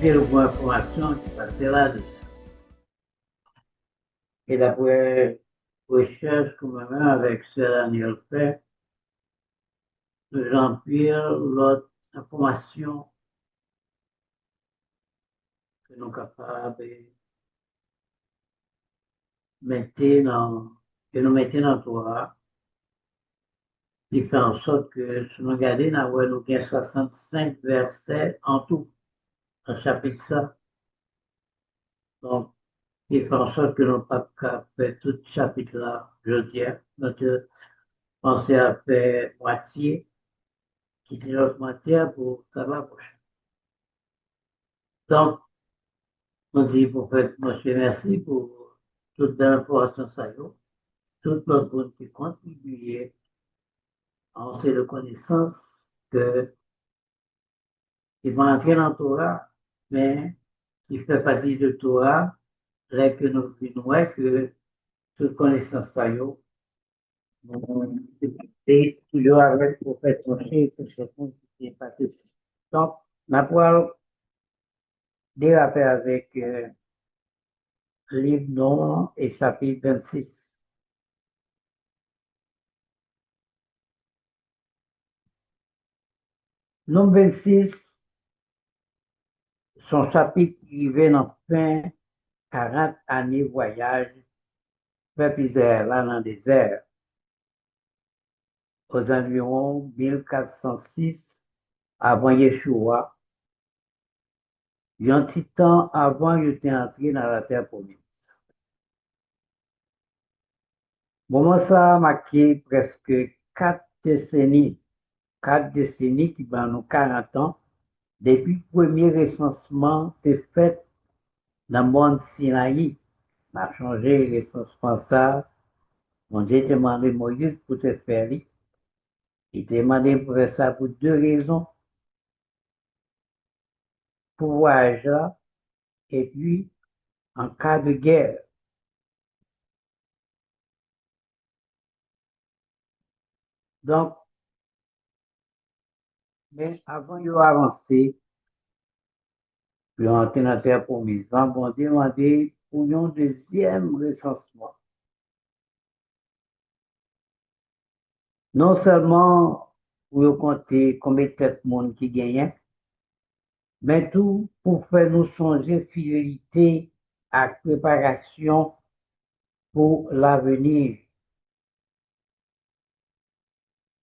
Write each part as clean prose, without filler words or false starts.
quelle information qui passait là-dedans. Et d'après recherche que moi-même avec Sir Daniel fait, Jean-Pierre, l'autre information que nous sommes capables de mettre dans, que nous mettons dans le Torah, il fait en sorte que, si nous regardons, nous avons 65 versets en tout, un chapitre ça. Donc, il fait en sorte que nous pas faire tout ce chapitre-là, je dirais. Notre pensée à faire moitié, quitter l'autre moitié pour savoir prochain. Donc, on dit pour faire, monsieur, merci pour toute l'information, ça y est, toute notre monde qui contribué à ces reconnaissance que il va entrer dans le Torah, mais qui fait partie de Torah, là que nous voyons que toute connaissance, ça y est, et toujours avec le prophète Moshe, que c'est tout qui est passé. Donc, ma parole déraper avec livre non et chapitre 26. Nombre 26, son chapitre qui vient en fin 40 années voyage, peuple Israël là dans le désert, aux environs 1406 avant Yeshua, un petit temps avant il était entré dans la terre promise. Moment ça a marqué presque 4 décennies qui vont nous 40 ans, depuis le premier recensement est fait dans le monde Sinaï. On a changé le recensement ça. Mon Dieu demandé Moïse pour te faire. Il demandé pour faire ça pour 2 raisons. Pour voyage là, et puis en cas de guerre. Donc, mais avant de avancer, puis entrer dans la terre promise, bon Dieu demandé pour un deuxième recensement. Non seulement pour compter combien de têtes monde qui gagnent, mais tout pour faire nous songer fidélité à préparation pour l'avenir.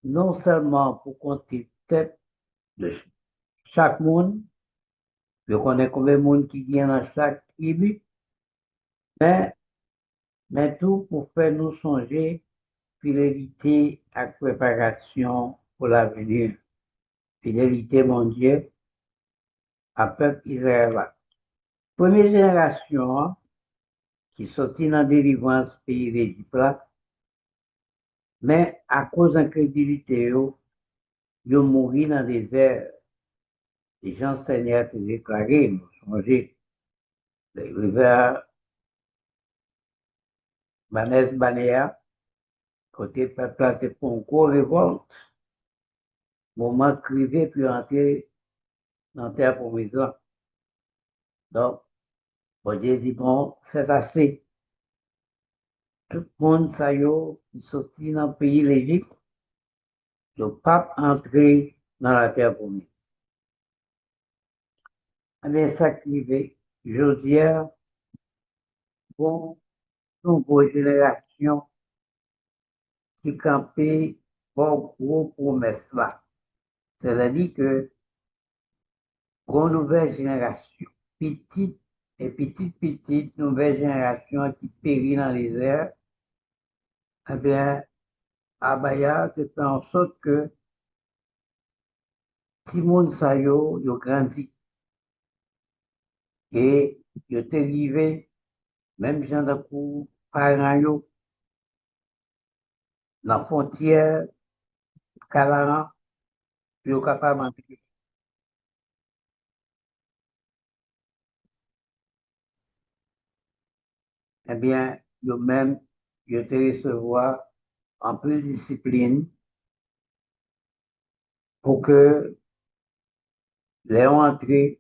Non seulement pour compter tête de chaque monde, je connais combien de monde qui gagne dans chaque tribu, mais, mais tout pour faire nous songer fidélité à préparation pour l'avenir. Fidélité, mon Dieu, à peuple Israël. Première génération qui sortit dans la délivrance pays d'Égypte, mais à cause d'incrédulité, ils ont mouru dans le désert. Les gens Seigneur te déclaré, nous songez, les rivers Banès Banéa, côté peuple a été pour encore révolte, moment crivé puis entrer dans la terre promise. Donc, bon Dieu dit, bon, c'est assez. Tout le monde, ça y est, qui sortit dans le pays l'Égypte, le pape entré dans la terre promise. Eh bien, ça crivé, je dis, bon, nombreuses générations qui campaient pour gros promesses là. C'est-à-dire que, pour nouvelle génération, petite et petite nouvelle génération qui périt dans les airs, eh bien, Abaya se fait en sorte que Simone Sayo, yo grandi. Et yo te arrivé, même gens de coup, parents yo, la frontière, Calaran, yo capable d'entrer. Eh bien, yo même, yo te recevoir en plus de discipline pour que les entrées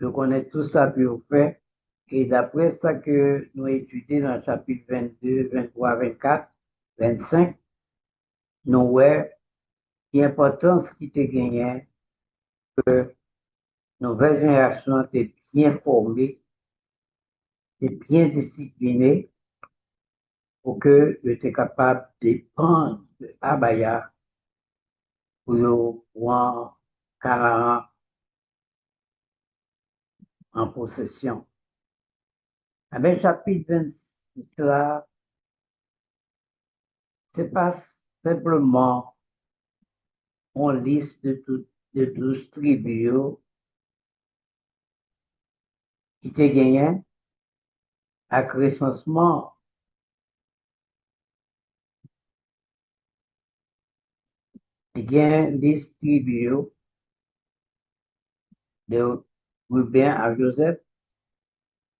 Je connais tout ça que vous faites. Et d'après ça que nous étudions dans le chapitre 22, 23, 24, 25, nous voyons l'importance qui te gagnait, nouvelle génération est bien formée, est bien disciplinée pour que tu sois capable de prendre Abaya pour en Canaan en possession. Eh bien, chapitre 26, là, c'est pas simplement une liste de 12 tribus qui te gagné avec recensement. Il y a 10 tribus de Ruben à Joseph,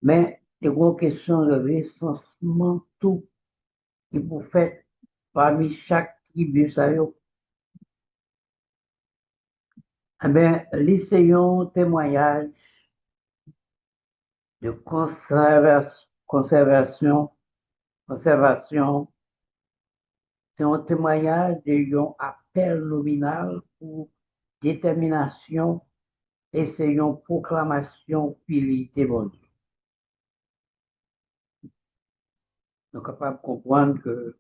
mais il y a une question de recensement tout qui vous fait parmi chaque tribu, ça y est. Eh bien, lycéon témoignage de conservation, c'est un témoignage d'un appel nominal pour détermination et c'est une proclamation fidélité bon Dieu. Nous sommes capables de comprendre que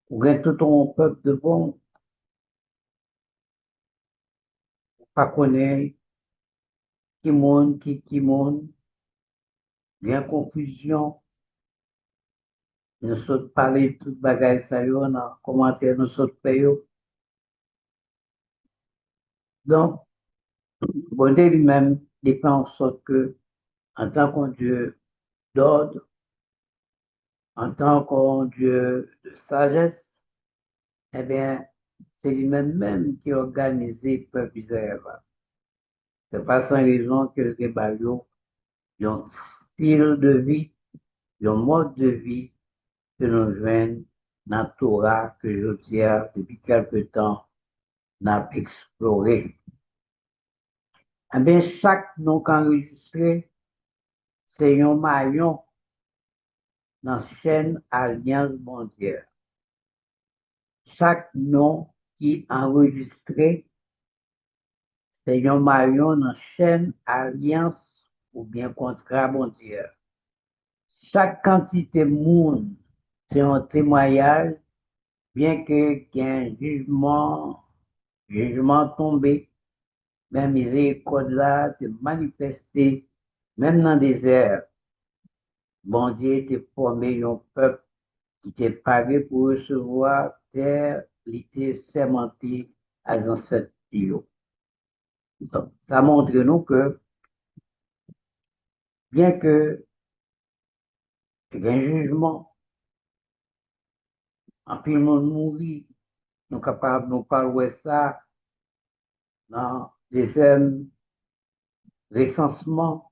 vous avez tout un peuple de bon, pas connaître qui monde, bien confusion, nous sommes parler de tout bagage ça y est, dans commentaire nous sommes payés. Donc, bon Dieu lui-même, il fait en sorte que, en tant qu'un Dieu d'ordre, en tant qu'un Dieu de sagesse, eh bien, c'est lui-même même qui organise le peuple d'Israël. C'est pas sans raison que les Bayo ont un style de vie, un mode de vie que nous joignons dans la Torah que je tiens depuis quelque temps n'a exploré. Eh bien, chaque nom qu'enregistré, c'est un maillon dans la chaîne Alliance mondiale. Chaque nom qui est enregistré, c'est un maillon dans la chaîne Alliance ou bien contrat mondial. Chaque quantité monde, c'est un témoignage, bien que qu'il y ait un jugement tombé, même miséricorde là, te manifester, même dans le désert. Bon Dieu te formé un peuple qui était paré pour recevoir terre, il était sermenté à les ancêtres. Donc, ça montre nous que, bien que il y ait un jugement, en plus le monde mourit, nous sommes capables de nous parler ça dans des recensements,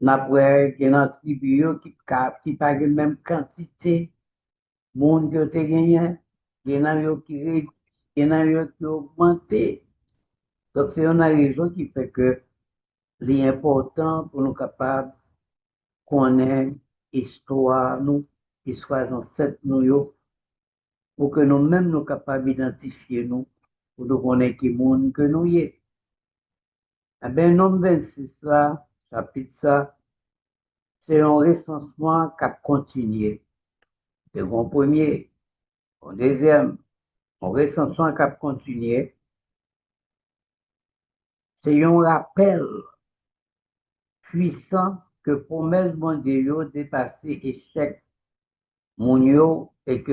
n'après qu'il y a une tribu qui pas la même quantité de monde qui ont gagné, il y en a qui réduit, il y en a qui ont augmenté. Donc, c'est une raison qui fait que l'important pour nous capables de connaître l'histoire, nous, l'histoire ancêtre nous, pour que nous-mêmes nous capables d'identifier nous, pour nous connaître qui monde que nous y est. Eh bien, nombre 26 là, chapitre ça, c'est un recensement qui a continué. C'est un premier, un deuxième, un recensement qui a continué. C'est un rappel puissant que promesse mondiale dépassé échec mondiaux et que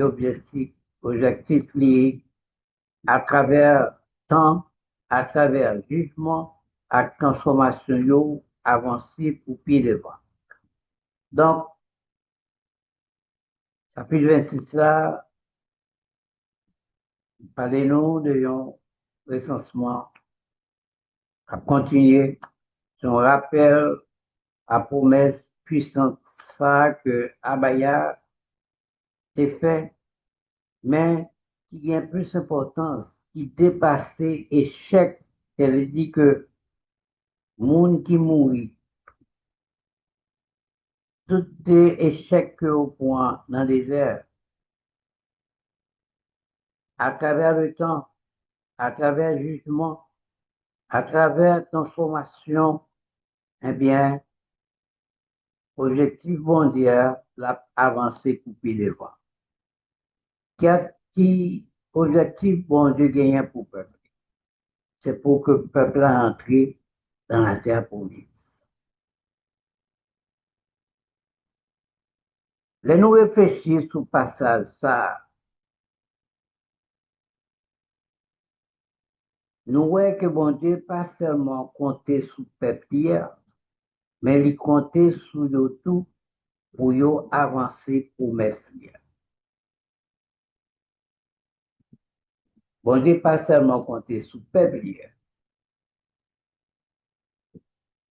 objectif lié à travers temps, à travers jugement, à transformation avancée pour pied devant. Donc, chapitre 26 là, parlez-nous de un recensement à continuer, son rappel à promesse puissante ça que Abaya est fait, mais qui a plus d'importance, qui dépassait échec. Elle dit que monde qui mourit, tout est échec que au point dans le désert, à travers le temps, à travers le jugement, à travers transformation, eh bien, objectif mondial, l'a avancé pour plus devant. Qui objectif bon Dieu gagne pour le peuple? C'est pour que le peuple entre dans la terre promise. Les nous réfléchir sur le passage, ça, nous voyons que bon Dieu pas seulement compter sur le peuple hier, mais il compter sur le tout pour y avancer pour Messie. Bon Dieu pas seulement compter sur le peuple hier,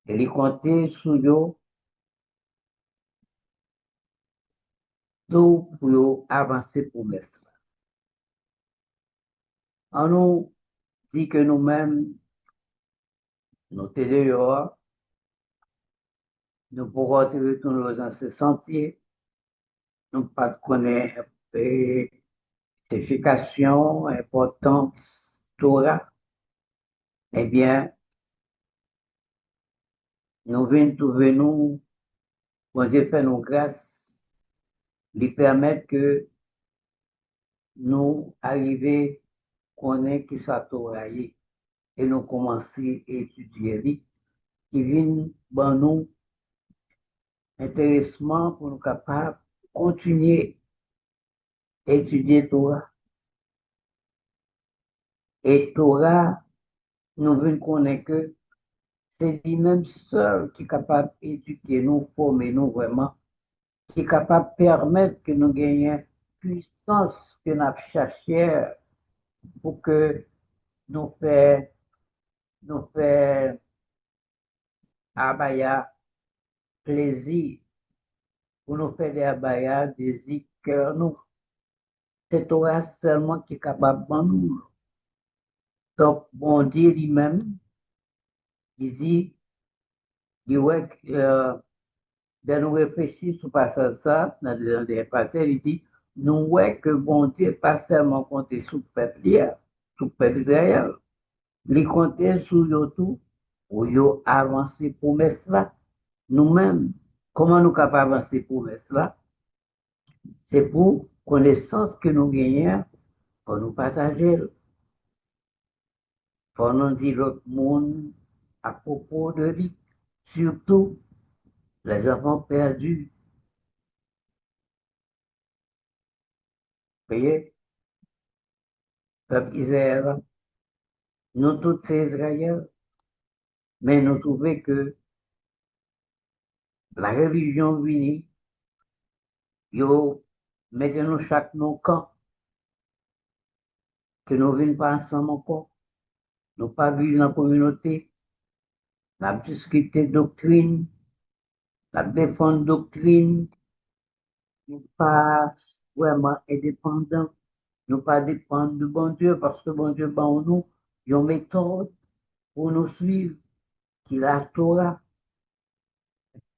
il compter sur le tout pour y avancer pour Messie. On nous dit que nous-mêmes, nous dehors, nous pourrons retourner dans ce sentier, nous pas connaître signification, importance, Torah, eh bien, nous venons trouver nous, pour Dieu fait nos grâces, lui permettre que nous arrivions à connaître qui ça Torah est, et nous commencer à étudier, qui vient dans nous intéressement pour nous capables de continuer à étudier Torah. Et Torah, nous venons connaître que c'est lui-même seul qui est capable d'éduquer nous, former nous vraiment, qui est capable de permettre que nous gagnions puissance que nous cherchions pour que nous fassions abaya plaisir, pour nous faire des abaya désir cœur nous. C'est Torah seulement qui est capable de nous. Donc, bon Dieu lui-même, il dit, de nous réfléchir sur passage ça, dans les passages, il dit, nous voyons que bon Dieu pas seulement compter sur le peuple hier, sur le peuple Israël, il compter sur le tout pour avancer pour cela. Nous-mêmes, comment nous capables d'avancer pour cela? C'est pour connaissance que nous gagnons, pour nous partager, pour nous dire l'autre monde à propos de lui, surtout les enfants perdus. Voyez, peuple Israël, nous tous ces Israéliens, mais nous trouvons que la religion vient, yo mettez-nous chaque nos camp, que nous venons pas ensemble encore, nous pas vivre dans la communauté, la discuter doctrine, la défendre doctrine, nous pas vraiment indépendants, nous pas dépendre de bon Dieu, parce que bon Dieu, bon nous, une méthode pour nous suivre, qui est la Torah.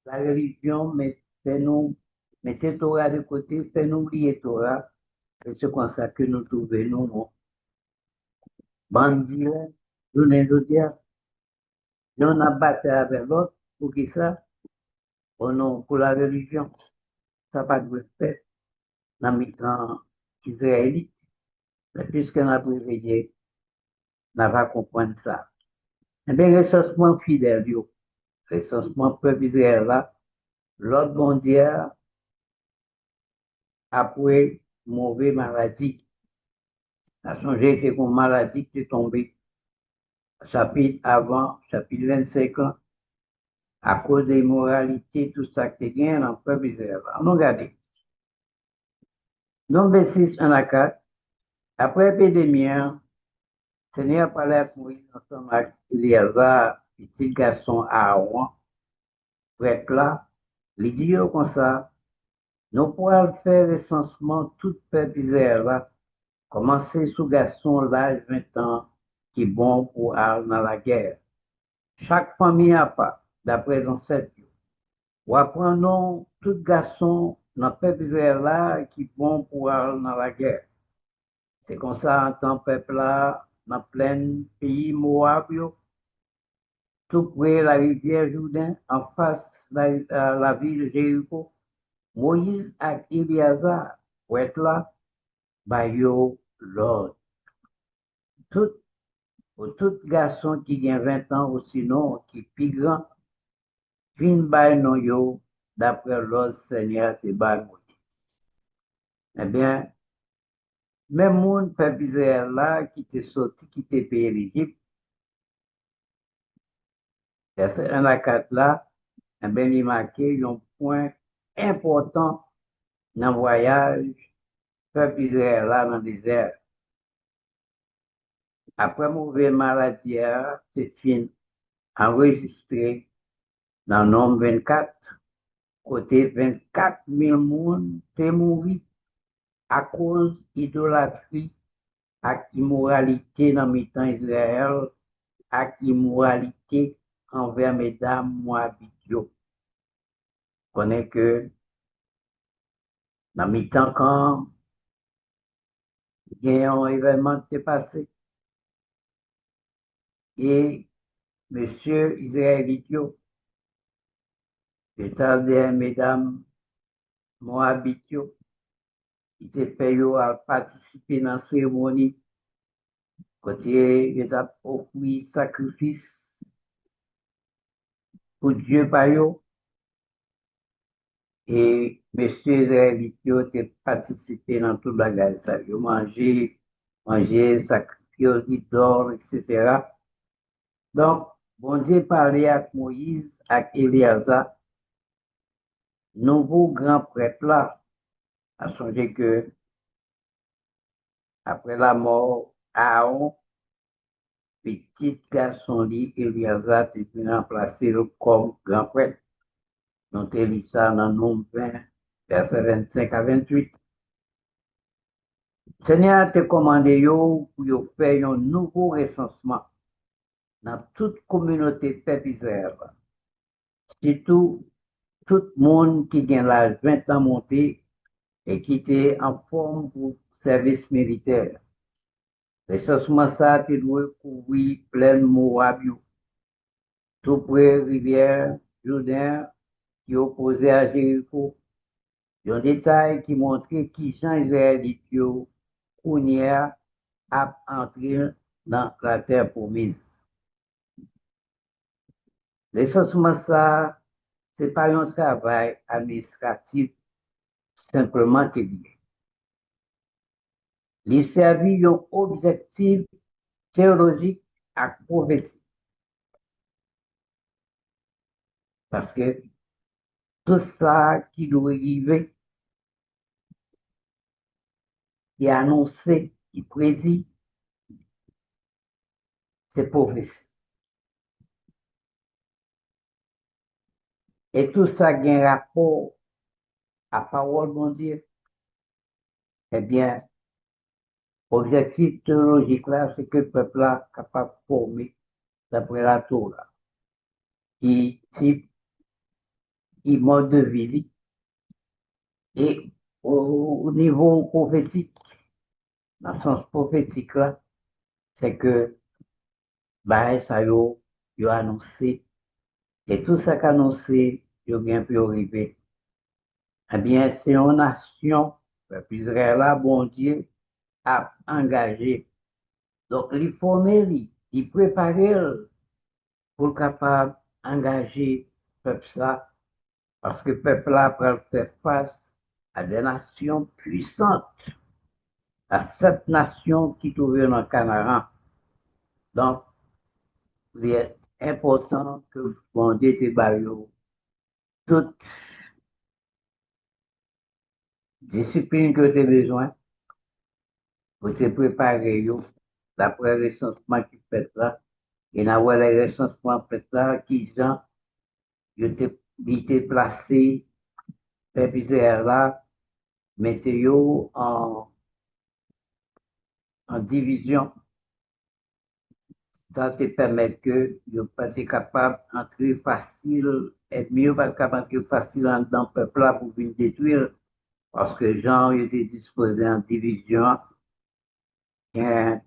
La religion, fait-nous, mettez Torah de côté, fait-nous oublier Torah, et c'est comme ça que nous trouvons, nous, bandits, nous, les autres, nous, on a battu avec l'autre, pour qui ça? Au nom, pour la religion, ça pas de respect, dans le temps israélite, mais puisque nous avons réveillé, nous va comprendre ça. Eh bien, recensement fidèle, recensement peuple Israël là, l'autre bon Dieu, après mauvaise maladie, a changé, c'est une maladie qui est tombée. Chapitre avant, chapitre 25 ans, à cause des moralités, tout ça qui est dans le peuple Israël. On regarde. Nombre 6, 1 à 4. Après l'épidémie, Seigneur parlait avec Moïse ensemble avec Éléazar, petit garçon Aaron, prêtre là. Il dit comme ça, nous pourrons faire recensement tout le peuple Israël là, Commencez sous garçon l'âge 20 ans qui est bon pour aller dans la guerre. Chaque famille a pas, d'après ancêtres. Ou apprenons tout garçon dans le peuple là qui est bon pour aller dans la guerre. C'est comme ça, en tant peuple là, dans plein pays Moab, tout près la rivière Jourdain, en face de la ville de Jéricho. Moïse et Eliazar, pour être là, bah yo, l'ordre. Tout, pour tout garçon qui a 20 ans ou sinon qui est plus grand, fin bay non yo, d'après l'ordre Seigneur, c'est bay Moïse. Eh bien, même moun fait bizarre là, qui t'est sorti, qui t'est payé l'Égypte, verset 1 à 4 là, eh bien, il marqué un point important dans le voyage, fait bizarre là dans le désert. Après mauvaise maladie, c'est fini, enregistré dans le nombre 24, côté 24 000 personnes sont mortes à cause d'idolâtrie et immoralité dans le temps Israël et immoralité envers mesdames Moabites. On connaît que dans le temps quand il y a un événement qui s'est passé et monsieur Israélite, c'est-à-dire mesdames Moabites, il s'est fait à participer dans la cérémonie. Côté, ils ont offert sacrifice pour Dieu par eux. Et monsieur Israélite a participé dans tout le bagage. Ils ont mangé, sacrifice d'or, etc. Donc, bon Dieu parlait avec Moïse, avec Eliasa, nouveau grand prêtre là, a songé que après la mort, Aaron, petit garçon dit, Eliasa, était remplacé comme grand prêtre. Donc, Elisa, dans le nombre 20, verset 25 à 28. Seigneur te commandé yo pour yo faire un nouveau recensement dans toute communauté peuple surtout tout le monde qui a l'âge 20 ans monté et qui était en forme pour service militaire. Recensement ça tu dois couvrir plein Moab, tout près rivière Jourdain qui opposait à Jéricho. Un détail qui montrait qui Jean Israélite Kounia a entré dans la terre promise. L'essentiellement ça, c'est pas un travail administratif simplement que lié. Il servit un objectif théologique et prophétique. Parce que tout ça qui doit arriver, qui est annoncé, qui prédit, c'est prophétie. Et tout ça a un rapport à la parole de mon Dieu. Eh bien, l'objectif théologique là, c'est que le peuple là est capable de former d'après la Torah, qui type, qui mode de vie. Et au niveau prophétique, dans le sens prophétique là, c'est que bah, ça y a annoncé, et tout ça qu'annoncé, il y a bien pu arriver. Eh bien, c'est une nation, peuple Israël là, bon Dieu, a engagé. Donc, il former, il préparer pour être capable d'engager le peuple ça, parce que le peuple là peut faire face à des nations puissantes, à cette nation qui trouve dans le Canaan. Donc, il est important que bon Dieu te baille toute discipline que tu as besoin pour te préparer d'après le recensement qui fait là. Et dans le recensement fait là, qui gens, il t'ai placé, peuple là, mettez en en division. Ça te permet que vous pas capable d'entrer facile, et mieux pas capable d'entrer facile dans le peuple là pour venir détruire. Parce que Jean était disposé en division. Il y a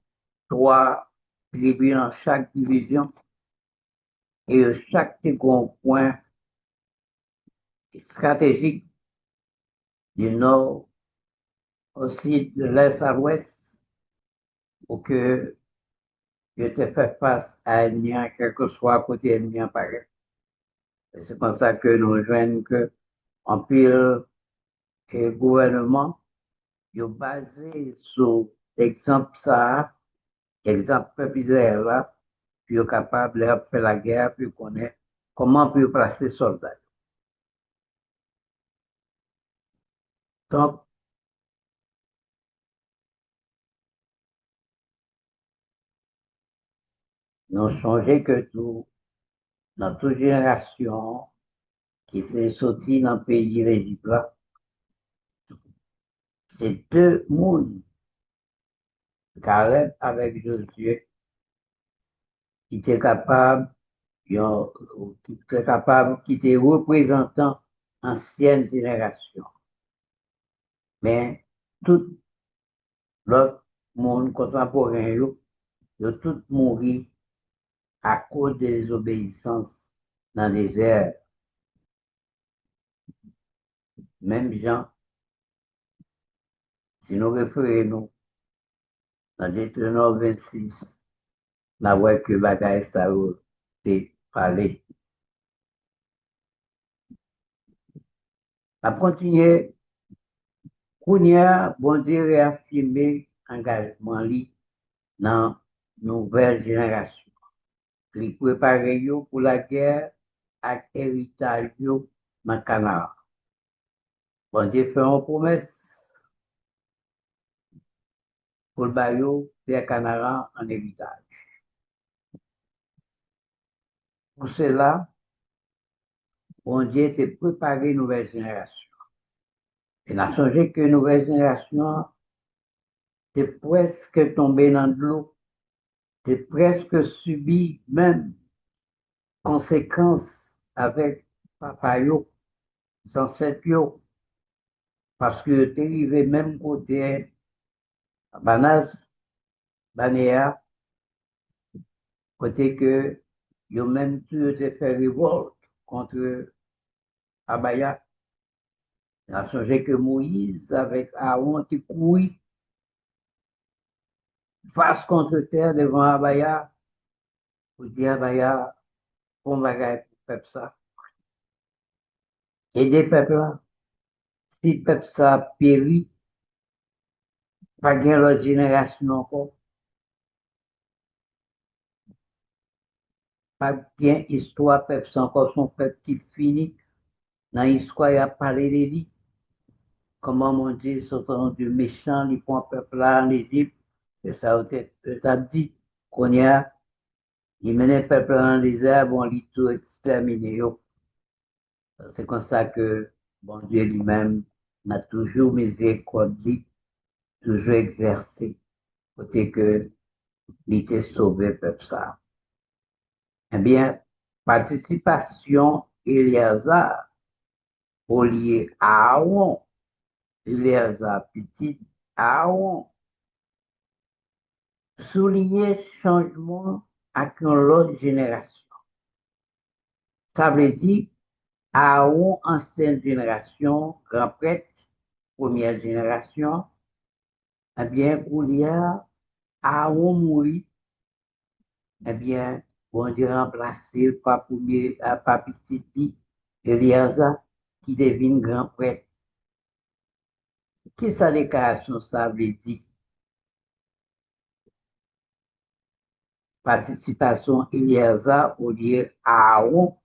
trois tribus dans chaque division. Et chaque grand point stratégique du nord au sud, de l'est à l'ouest, pour que je te fais face à ennemi, quel que soit côté ennemi apparaît. C'est comme ça que nous joignons que en pile et gouvernement, ils ont basé sur l'exemple ça, exemple peuple Israël là, puis ils sont capables de faire la guerre, puis connaître comment puis placer soldats. Donc, nous changé que tout, dans toute génération qui s'est sortie dans le pays d'Égypte là, c'est deux mondes, Caleb avec Josué, qui étaient capables, qui étaient représentants ancienne génération. Mais tout l'autre monde contemporain, ils ont tous mouru à cause des désobéissances dans les airs. Même gens, si nous référons dans Deutéronome 26, nous voyons que bagaille ça c'est parlé. À continuer, Kounia, bon Dieu réaffirmé engagement li dans nouvelle génération. Il prépare pour la guerre avec héritage dans Canaan. Bon Dieu fait une promesse pour le baillot des Canara en héritage. Pour cela, bon Dieu s'est préparé une nouvelle génération. Et n'a songé que nouvelle génération est presque tombée dans l'eau, est presque subi même conséquences avec papa yo, ancêtres yo, parce que t'es arrivé même côté Banas, Banéa, côté que yo même tu te fait révolte contre Abaya. On a songé que Moïse avec Aaron te couille face contre terre devant Abaya pour dire Abaya, on va pour peuple ça. Et des peuples là, si peuple ça périt, pas bien l'autre génération encore, pas bien histoire peuple ça encore son peuple qui finit. Dans l'histoire, il a parlé de lui. Comment mon Dieu sortant du méchant, il prend peuple là en Égypte. Et ça a dit qu'on y a, il menait le peuple dans les airs, bon, il tout exterminé. C'est comme ça que bon Dieu lui-même n'a toujours miséricorde, toujours exercé, côté que il était sauvé, peuple ça. Eh bien, participation Éléazar, au lieu à Aaron, Éléazar petit Aaron, souligner changement avec l'autre génération. Ça veut dire Aaron, ancienne génération, grand prêtre, première génération, eh bien, pour lire Aaron mourit, eh bien, bon Dieu remplacé par premier, par petit Eliasa, qui devient grand prêtre. Qui sa déclaration ça veut dire? Participation Eliasa au lieu Aaron,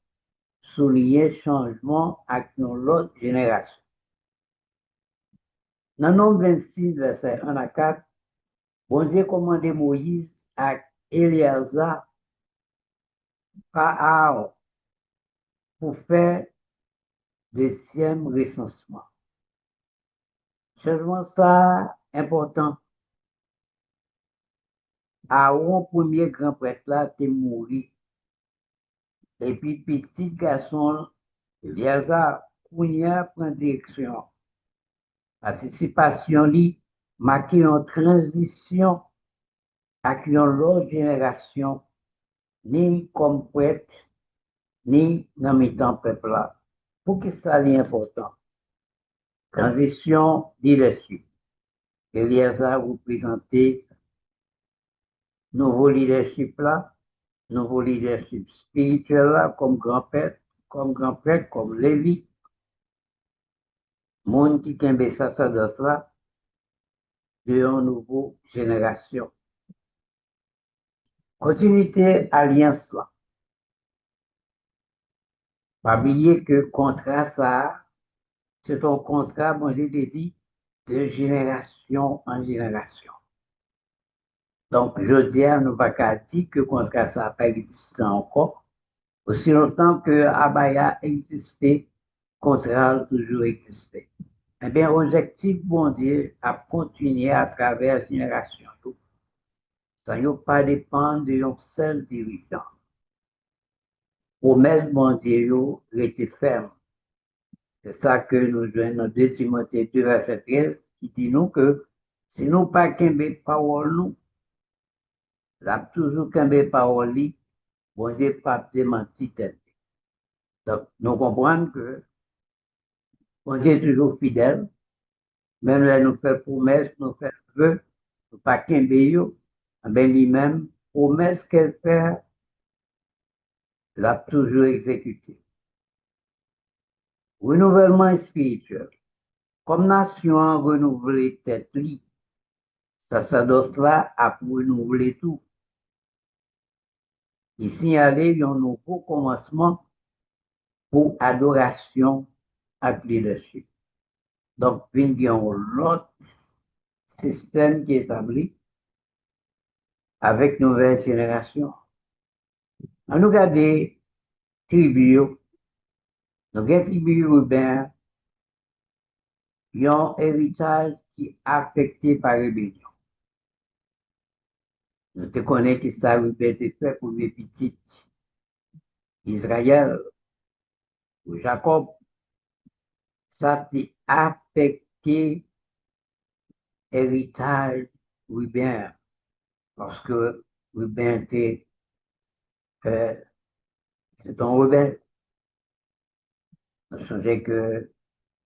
souligner changement avec l'autre génération. Dans Nombre 26, verset 1 à 4, bon Dieu commandé Moïse à Eliasa par Aaron pour faire deuxième recensement. Changement ça important. Aaron, premier grand prêtre là, t'est mouru. Et puis, petit garçon, Eliazar, Kounia prend direction. Participation li, marqué en transition avec une autre génération, ni comme prêtre, ni dans le temps peuple là. Pour que ça soit important. Transition leadership. Eliazar vous présenter nouveau leadership là, nouveau leadership spirituel là, comme grand prêtre, comme Lévi, monde qui kembe sacerdoce là, de une nouvelle génération. Continuité alliance là. Pas oublier que contrat ça, c'est un contrat, bon, j'ai dit, de génération en génération. Donc, je dis, nous pas qu'à dire que le contrat ça n'a pas existé encore. Aussi longtemps que Abaya existait, le contrat a toujours existé. Eh bien, l'objectif, bon Dieu, a continué à travers la génération. Ça ne pas dépendre d'un seul dirigeant. Promesse, bon Dieu, était ferme. C'est ça que nous jouons dans 2 Timothée 2, verset 13, qui dit nous que si nous pas qu'un parole nous, là toujours qu'un parole li, bon Dieu pas démenti tête. Donc, nous comprenons que bon Dieu est toujours fidèle, même là nous fait promesse, nous fait vœu, nous pas qu'un yo, ben lui-même, promesse qu'elle fait, l'a toujours exécuté. Renouvellement spirituel. Comme nation renouvelée tête li, sacerdoce là a renouvelé tout. Il signalait un nouveau commencement pour adoration à leadership. Donc, il y a un autre système qui est établi avec nouvelle génération. On nous regarde des tribus, nous avons tribus urbaines, ils ont un héritage qui est affecté par la rébellion. Nous te connaissons que ça a été fait pour les petits Israël ou Jacob. Ça a affecté l'héritage urbain parce que Ruben était c'est un rebelle. On changeait que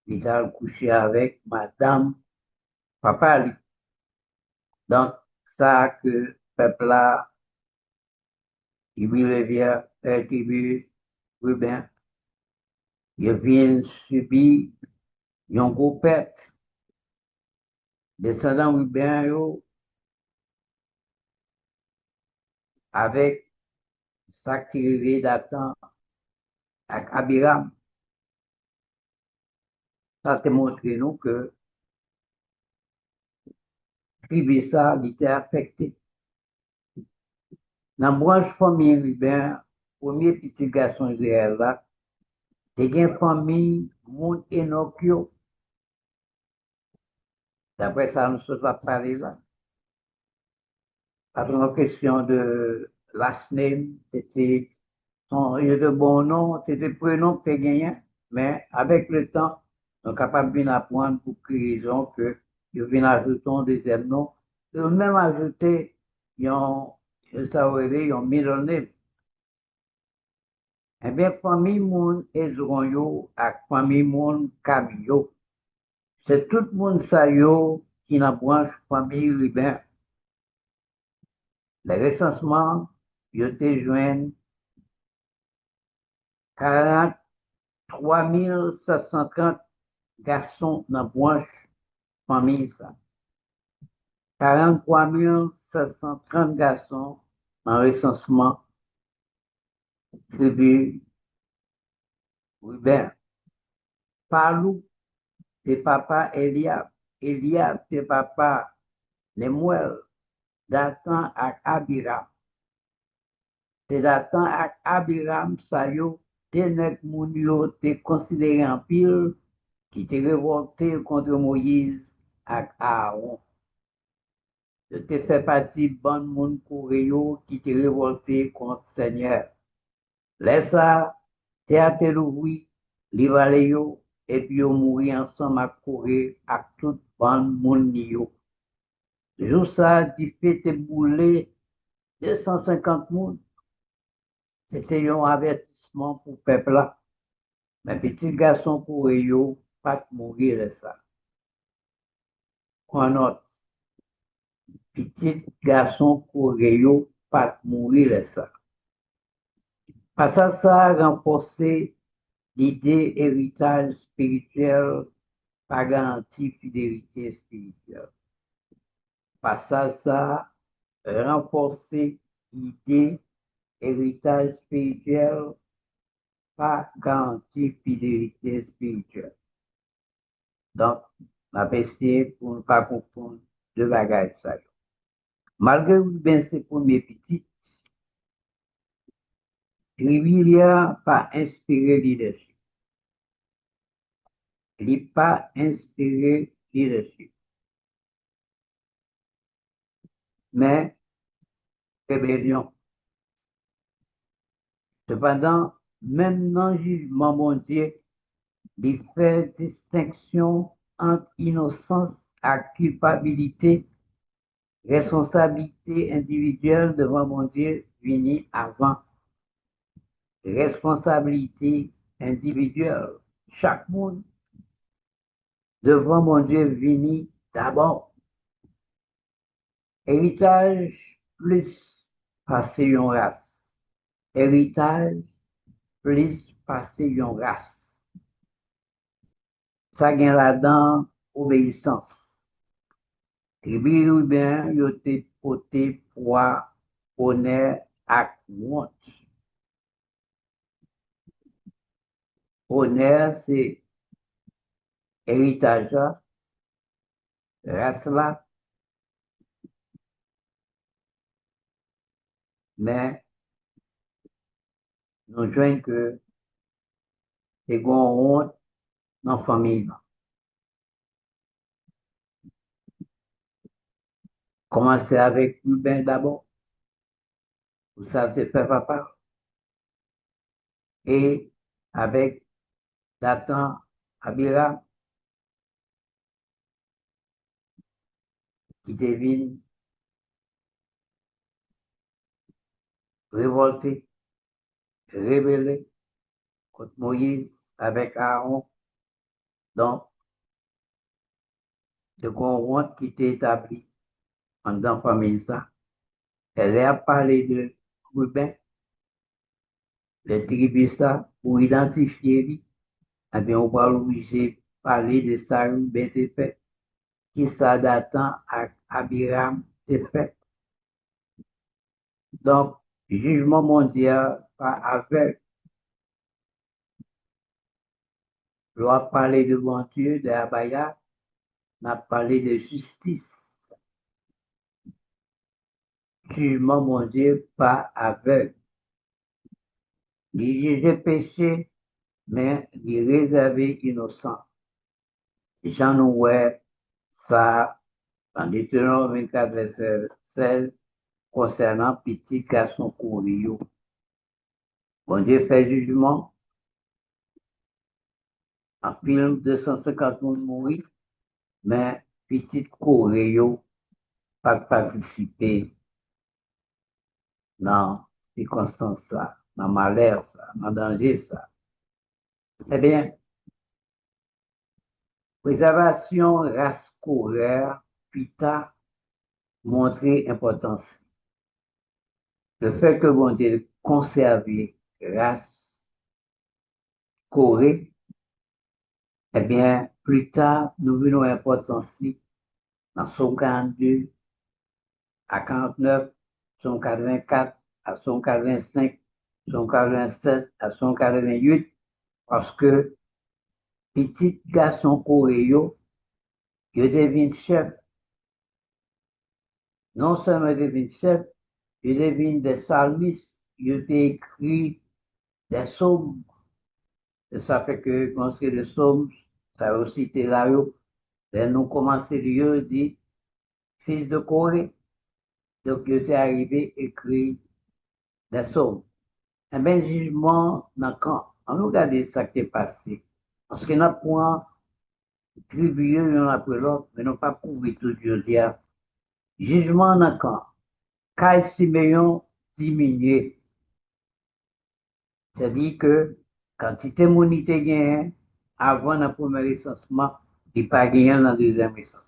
il a couché avec madame, papa lui. Donc, ça que peuple là, il revient, tribu Ruben, il vient subir une gros perte. Descendant Ruben, avec ça qui revient d'attendre avec Abiram, ça te montre nous que tribu ça, il était affecté. Dans la branche famille Ruben, premier petit garçon Israël là, c'est une famille, mon Enochio. D'après ça, nous sommes parler là. Pas une question de last name, c'était il y a de bons noms, c'était prénom que tu gagné, mais avec le temps, on est capable d'apprendre pour quelle raison que je viens ajouter un deuxième nom. Et même ajouter, ils ont, ça aurait été, ils ont middle name. Eh bien, famille moun Ezron yo, ak famille moun Camille. C'est tout le monde ça yo qui n'a branche famille Rubin. Le recensement, il était joint 43 730 garçons dans la branche famille ça. 43 730 garçons dans le recensement tribu Rubin. Parlou, c'est papa Eliab. Eliab, c'est papa Lemuel. Dathan ak Abiram. C'est Dathan ak Abiram, ça yo, tenek moun yo te considéré en pile, qui te révolté contre Moïse ak Aaron. Je te fait partie bon monde Coréo qui te révolté contre Seigneur. Laisse ça, théâtre l'ouvri, livre yo, et puis on mourit ensemble à Corée, à tout bon monde yo. Jour ça, tu fais te bouler 250 moun. C'était un avertissement pour le peuple là. Mais petit garçon Coréo, pas mourir de ça. Quoi note? Petit garçon Coréo, pas mourir de ça. Parce que ça a renforcé l'idée héritage spirituel, pas garantie fidélité spirituelle. Parce que ça a renforcé l'idée héritage spirituel, pas garantie fidélité spirituelle. Donc, ma essayer pour ne pas confondre deux bagages ça. Malgré bien ces premiers petits, Rivière pas inspiré leadership. Il n'est pas inspiré leadership. Mais rébellion. Cependant, même dans le jugement mondial, il fait distinction entre innocence et culpabilité, responsabilité individuelle devant mon Dieu vini avant. Responsabilité individuelle. Chaque monde devant mon Dieu vini d'abord. Héritage plus passé une race. Héritage plus passé une race. Ça gagne là-dedans obéissance. Tribu ou bien yo te poté poids, honneur ak honte. Honneur c'est héritage là, race là, mais nous joignons que c'est gon honte dans la famille. Commencez avec Ruben d'abord, où ça se fait papa, et avec Dathan Abiram, qui devine révolté, rébellé contre Moïse avec Aaron. Donc, c'est qu'on honte qui était établi dans la famille ça. Elle a parlé de Ruben, les tribus ça, pour identifier lui. Eh bien, on va obligé parler de ça, Ruben t'est fait. Qui ça Dathan à Abiram t'est fait. Donc, jugement mondial, pas avec, doit parler de bon Dieu, de Abaya, n'a parlé de justice. Jugement mondial, pas avec. Il juge péché, mais il réservé innocent. J'en ouais ça dans Deutéronome 24, verset 16, concernant petit garçon Corio. Bon Dieu fait jugement, en film 250 moun mouri, mais petit Corio pas participer dans circonstance ça, dans malheur ça, dans danger ça. Eh bien, préservation race coureur, puis tard, montrer importance. Le fait que bon Dieu conserver race Corée, eh bien, plus tard, nous venons importance dans son 42 à 49, son 84 à son 85, son 87 à son 88, parce que petit garçon coréen, il devient chef. Non seulement il devient chef, il devient des psalmistes, il a écrit des psaumes. Et ça fait que, quand c'est le psaume, ça a aussi été là, et nous commençons à dire, fils de Corée, Donc, il est arrivé écrit des psaumes. Eh bien, jugement, dans quand on nous regarde ça qui est passé. Parce qu'on a point tribué l'un après l'autre, mais non pas prouvé tout Dieu dire. Jugement, dans quand Kai Simeon diminué. C'est-à-dire que quantité monité gagnée avant le premier recensement, il n'est pas gagné dans le deuxième recensement.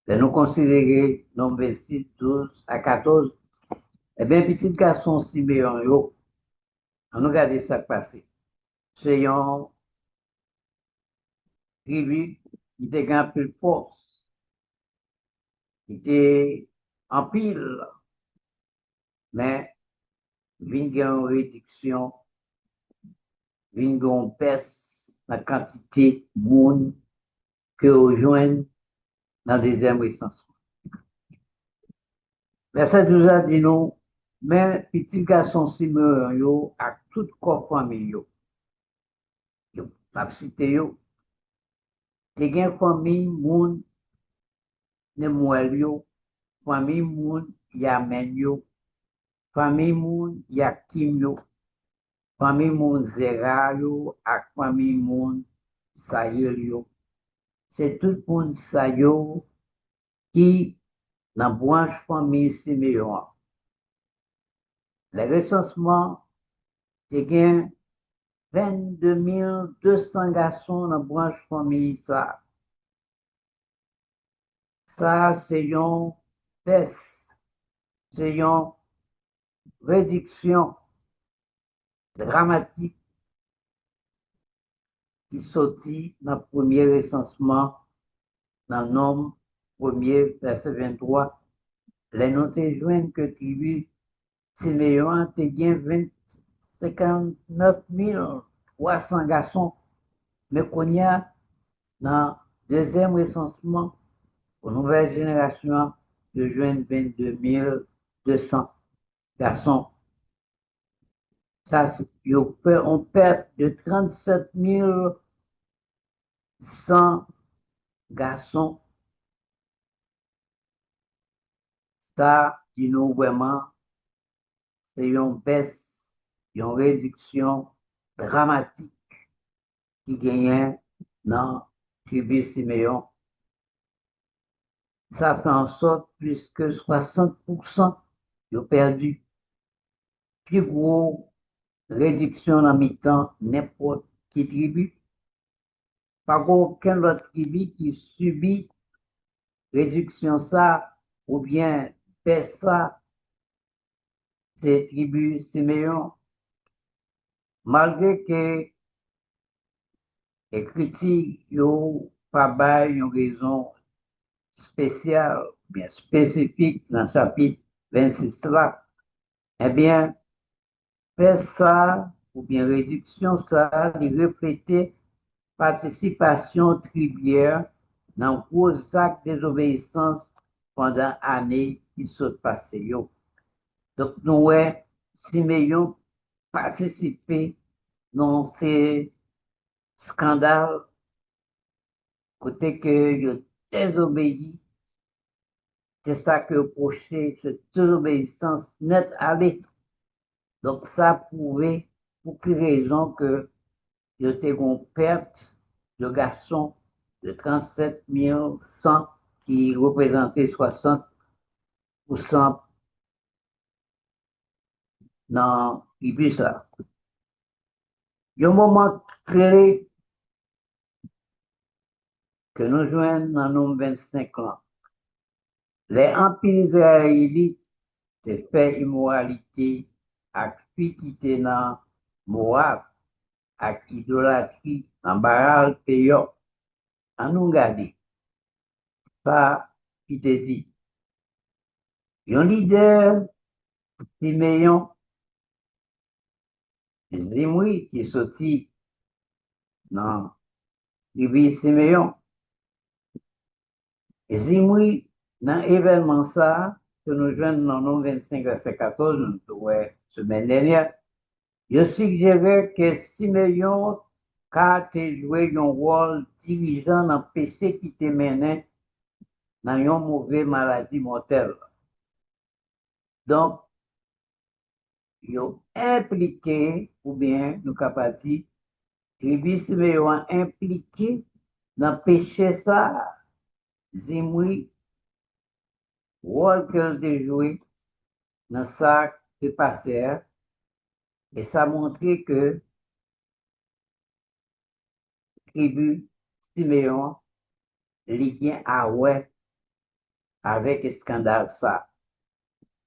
De nous considérer nombre 26, 12 à 14, eh bien, petit garçon Simeon, yo, on regarde ça passer. C'est un tribu qui était grand plus force, qui était en pile, mais vient une réduction, vient une baisse la quantité de monde que rejoignent dans le deuxième recensement. Verset 12 a dit nous, mais petit garçon Simeon, yo, à toute corps famille, yo, pas cité yo, te gen famille moun ne mouel yo, famille moun yamen yo, famille moun yakim yo, famille moun zera yo, ak famille moun sayel yo. C'est tout moun sa yo qui dans branche famille Simeon. Le recensement te gen 22 200 garçons dans branche famille ça. Ça, c'est une baisse, c'est une réduction dramatique qui sortit dans le premier recensement, dans le nombre premier, verset 23. Les notés joignent que tribu Siméon a gagné 59 300 garçons, mais qu'on y a dans le deuxième recensement, pour nouvelle génération, de joindre 22 200 garçons. Ça, on perd de 37 100 garçons. Ça, dit nous vraiment, c'est une baisse, une réduction dramatique qui gagne dans tribu Siméon. Ça fait en sorte plus que 60% ont perdu. Plus gros réduction en mi-temps n'importe qui tribu. Pas aucun autre tribu qui subit réduction ça ou bien baisse ça, c'est tribu Siméon. Malgré que les critiques n'ont pas une raison spéciale, bien spécifique dans le chapitre 26 là, eh bien, faire ça, ou bien réduction ça, de refléter participation tribuaire dans gros actes de désobéissance pendant l'année qui sont passées. Donc, nous, ouais, Siméon participé dans ces scandales, côté que il désobéi, c'est ça que reproché, cette désobéissance nette allée. Donc, ça prouvait pour quelle raison que il y a une perte de garçons de 37 100 qui représentaient 60% dans l'Ibisa. Il y a un moment clé que nous joignons dans nos 25 ans. Les empires israélites se fait immoralité avec futilité dans Moab, avec idolâtrie dans Baal Péor. En nous regarder, ça qui te dit. Un leader, Siméon, Zimri, qui est sorti dans l'Ibis Siméon. Zimri, dans l'événement ça, que nous joignons dans le 25 verset 14, nous trouvons semaine dernière, je suggérais que Siméon a joué un rôle dirigeant dans le péché qui te menait dans une mauvaise maladie mortelle. Donc, yo impliqué, ou bien, nous capable dire, tribu Siméon impliqué dans le péché ça, Zimri, rôle qu'elle a joué dans ça qui passé, et ça montrait que tribu Siméon lié à ouais avec le scandale ça.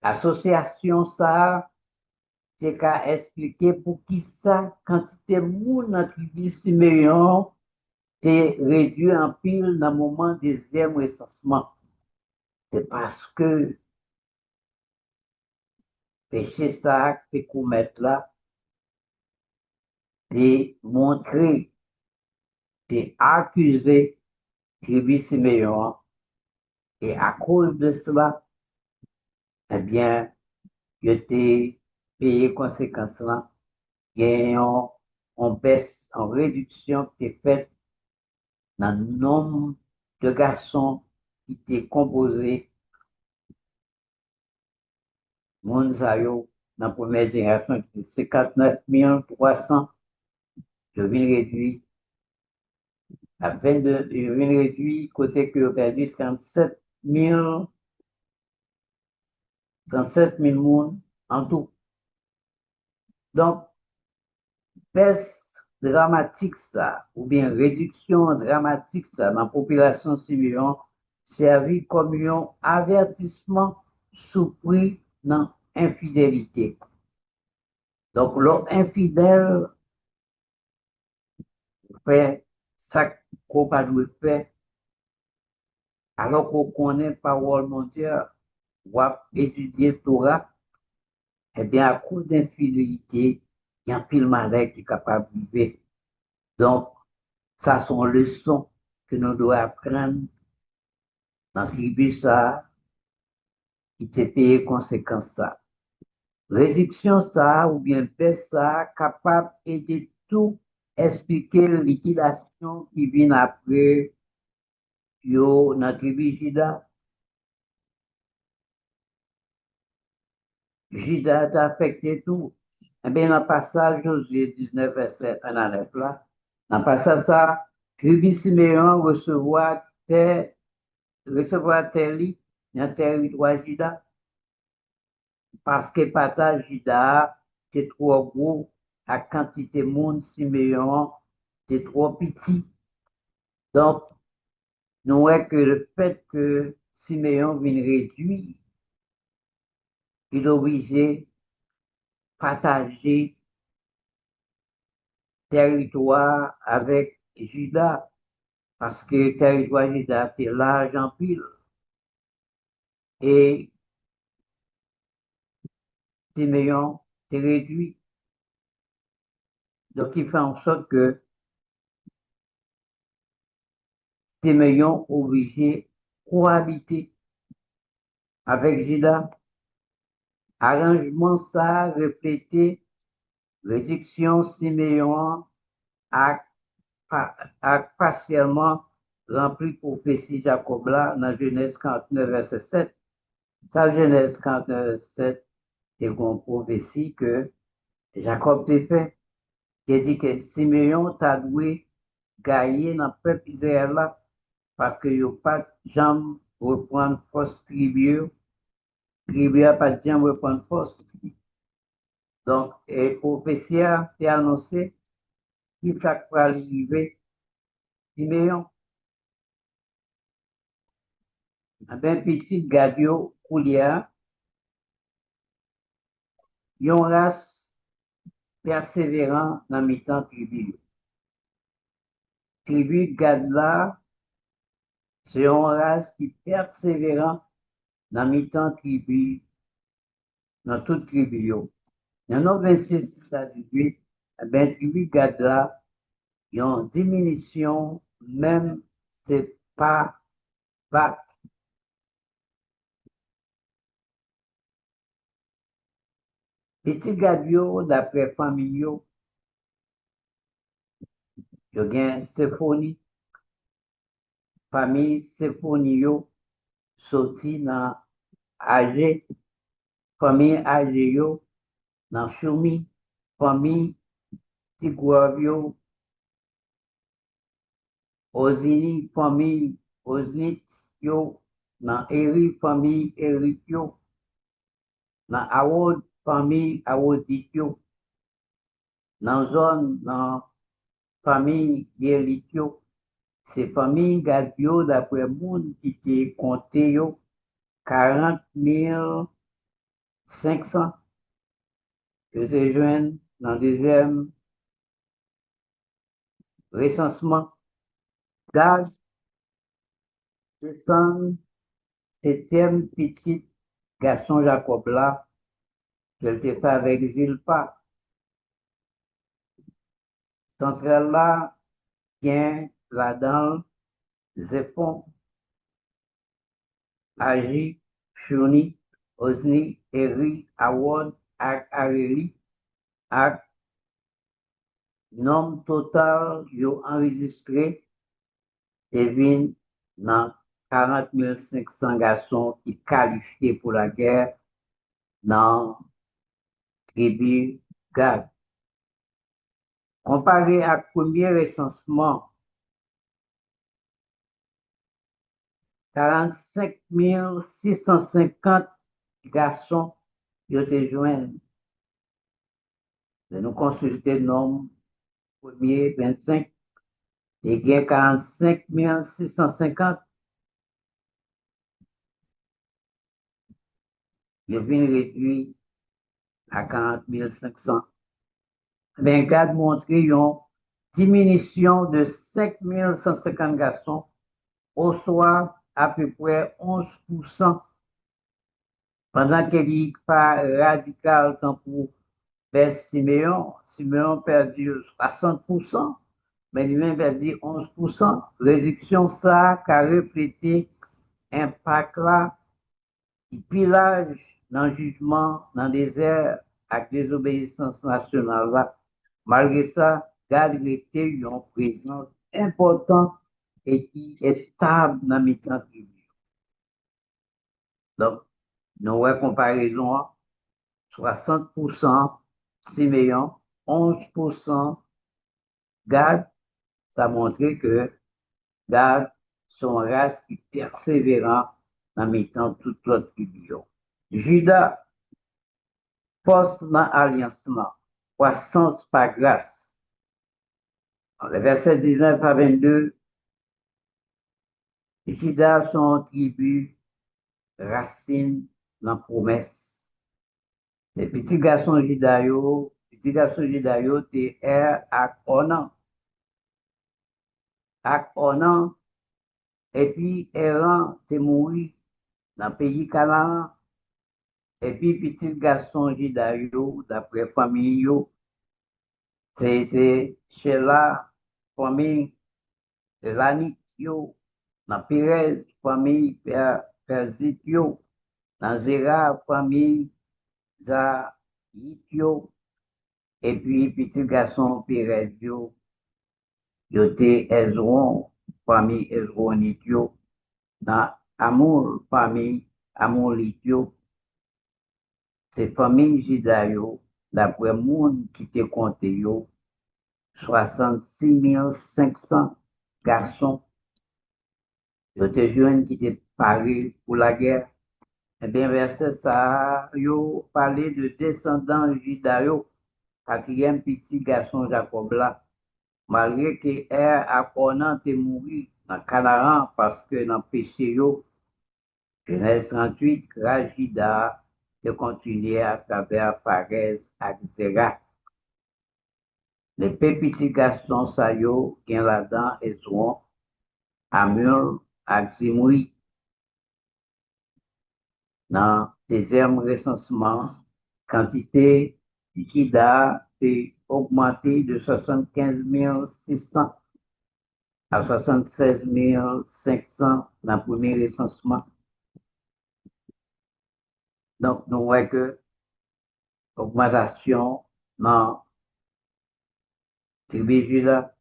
Association ça, c'est qu'à expliquer pour qui ça, quantité de monde dans la tribu Siméon est réduit en pile dans le moment du deuxième recensement. C'est parce que péché ça que commettre là, de montrer, de accuser tribu Siméon, et à cause de cela, eh bien, je t'ai payé conséquence là, et on baisse, en réduction qui est faite dans le nombre de garçons qui étaient composés, Monzayo, dans la première génération, c'est 59 300, je viens réduire à 22, je viens réduire, côté que j'ai perdu 37 000 monde en tout. Donc, baisse dramatique ça, ou bien réduction dramatique ça, dans la population civile, servi comme un avertissement souffri dans infidélité. Donc, l'infidèle fait ça qu'on pas dû faire, alors qu'on connaît parole mondiale, ou étudier Torah, eh bien, à cause d'infidélité, il y a un pile malheur qui est capable de vivre. Donc, ça sont leçons que nous devons apprendre dans ce tribu ça, qui te paye conséquence ça. Réduction ça, ou bien baisse ça, capable de tout expliquer la liquidation qui vient après, yo, dans la tribu Juda. Juda a affecté tout. Eh bien, dans le passage, Josué 19, verset 1 à 9 là, dans le passage ça, tribu Siméon recevoir terre li, dans le territoire Juda, parce que partage Juda, c'est trop gros, la quantité de monde Siméon, c'est trop petit. Donc, nous voyons que le fait que Siméon vient réduire, il est obligé de partager territoire avec Juda, parce que le territoire Juda, c'est large en pile. Et Siméon est réduit. Donc, il fait en sorte que Siméon est obligé de cohabiter avec Juda. Arrangement ça, répété, réduction Siméon a, a partiellement rempli prophétie Jacob là dans Genèse 49, verset 7. Ça, Genèse 49, verset 7, c'est une prophétie que Jacob t'a fait. Il dit que Siméon t'a doué gagner dans le peuple Israël là parce que il pas de jambe reprendre force tribu a pas de jambe reprendre force. Donc, et prophétie a été annoncée qui chaque fois arriver Siméon. Ben petit Gadio Koulia, yon race persévérant dans mi-temps tribu. Tribu Gadla, c'est une race qui persévérant dans mi-temps tribu, dans toute tribu. Dans nos 26 ça dit, ben tribu Gadla, yon diminution, même c'est pas pas. Petit Gadio, d'après famille, yo gen Séphonie, famille Séphonie, sorti dans âgé famille âgée yo, dans Choumi, famille Tigouavio, Ozini, famille Oznit yo, dans Eri, famille Erik yo, dans Awod, famille Awodit yo, dans zone, dans famille Yelit yo, c'est famille Gadio, d'après moun qui te compté yo, 40 500, que se joignent dans le deuxième recensement. Gaz, 7e petit garçon Jacob là, qu'elle te fait avec Zilpa. Centrale là, tient là-dedans, Zepon, Agi, Chouni, Ozni, Eri, Awon, ak Areli, ak nombre total yo enregistré devine dans 40 500 garçons qui qualifiés pour la guerre dans tribu Gad. Comparé à premier recensement, 45 650 garçons qui ont été joints. De nous consulter le nombre premier 25 et il y a 45 650. Il vient réduit à 40 500. Ben, Gad montre une diminution de 5 150 garçons, au soit à peu près 11%, pendant qu'il n'est pas radical tant pour vers Siméon. Siméon perdu 60%, mais lui-même perdu 11%. Réduction ça, qui a reflété impact là, pillage dans le jugement, dans le désert, avec désobéissance nationale là. Malgré ça, Gad était une présence importante et qui est stable dans mes temps tribus. Donc, nous avons comparaison, 60% Siméon, 11% Gad, ça montrait que Gad, son race qui persévérant dans mes temps toute l'autre tribu. Judas, force dans l'alliance, croissance par grâce. Le verset 19 à 22, Judas, son tribu, racine dans la promesse. Les petits garçons judaïo, t'es ak Onan, et puis Eran, t'es mouru dans le pays Canaan, et puis petit garçon judaïo, d'après famille, c'était Sheila, famille Lanit, dans Pérez, famille Perzitio, dans Zera, famille Zaitio, et puis petit garçon Pérez, yote Ezron, famille Ezronitio, dans Amour, famille Amourlitio, c'est famille Jidayo, d'après monde qui te compté yo, 66 500 garçons, yote jeunes qui te paré pour la guerre. Eh bien, verset ça, yo parlé de descendants Jidayo, quatrième petit garçon Jacob là, malgré que Onan te mouru dans Canaan parce que dans le péché, Genèse 38, Rajida te continuer à travers Parez et Zera. Les petits garçons, ça yo, qui là-dedans, et sont Amur et Zimoui. Dans le deuxième recensement, quantité Jida est augmentée de 75 600 à 76 500 dans le premier recensement. Donc, nous voyons que l'augmentation dans tribu Juda,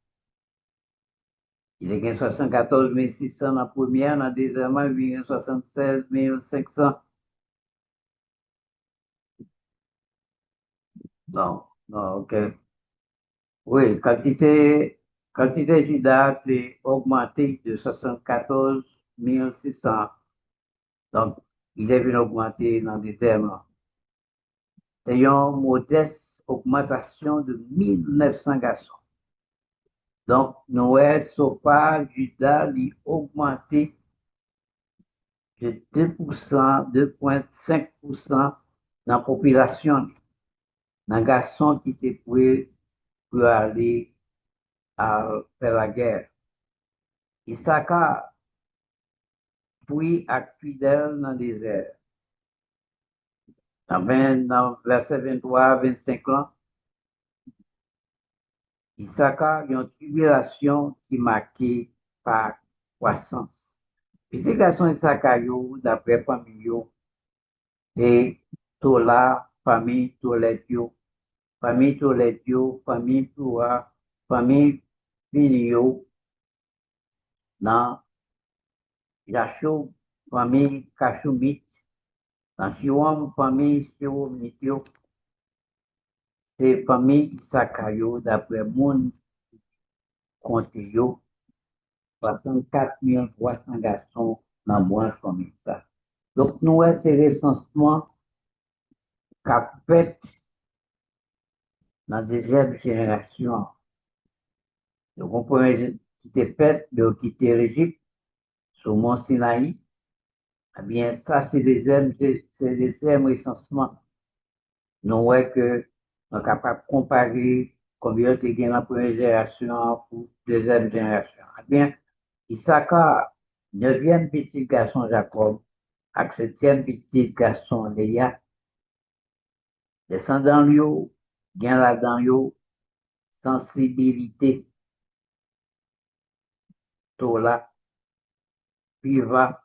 il y a 74 600 dans la première, dans la deuxième, il y a 76 500. Non, non, ok. Oui, quantité Judas c'est augmenté de 74 600. Donc, il est venu augmenter dans des termes. C'est une modeste augmentation de 1900 garçons. Donc, Noël, Sopa, Judas, il augmenté de 2%, 2,5% dans la population, dans les garçons qui étaient prêts pour aller faire la guerre. Issaka, puis, ak fidèle dans le désert. Dans verset 23, 25 ans, Issaka, il y a une tribulation qui est marquée par croissance. Petit garçon Issaka, d'après famille, c'est Tola, famille Toletio, famille Toletio, famille Pura, famille Finio, dans Yachou, famille Kachumit, dans Chiwam, famille Chiwomitio, c'est famille Issakayo, d'après mon compte, 64 300 garçons dans la branche famille ça. Donc, nous, c'est recensement qu'a fait dans la deuxième génération. Donc, on peut quitter fait de quitter l'Égypte sur Mont Sinaï. Eh bien, ça, c'est le deuxième recensement. Nous voyons que nous sommes capables de comparer combien de gens la première génération pour la deuxième génération. Eh bien, Issaka, neuvième petit garçon Jacob, avec septième petit garçon Léa, descendant lui, gain là-dedans yo, sensibilité, Tola, Piva,